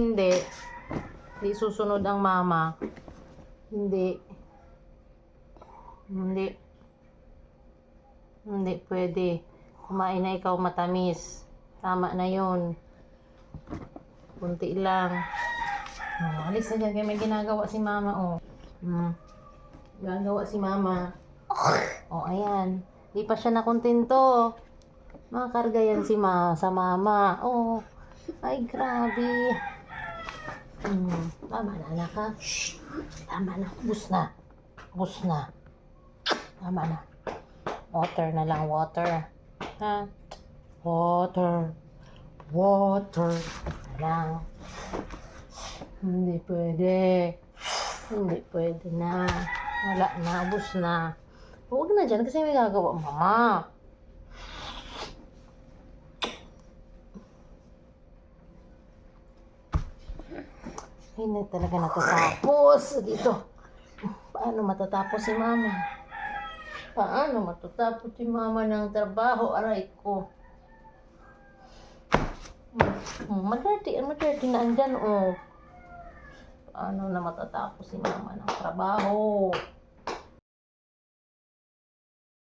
Hindi. Hindi susunod ang mama. Hindi. Hindi. Hindi pwede. Kumain na ikaw matamis. Tama na yun. Kunti lang. Alis na dyan. Kaya may ginagawa si mama, oh. Gagawa si mama. Oh, ayan. Di pa siya nakontento. Makakarga yan sa mama. Oh. Ay, grabe. Tama na, anak, ha? Tama na. Bus na. Bus na. Tama na. Water na lang, water. Ha? Water. Water. Na lang. Hindi pwede. Hindi pwede na. Wala na. Bus na. Huwag na dyan kasi may gagawa mama. Hindi talaga natatapos dito. Paano matatapos si mama? Paano matatapos si mama ng trabaho? Aray ko. Mag-30 na andyan, oh. Paano na matatapos si mama ng trabaho?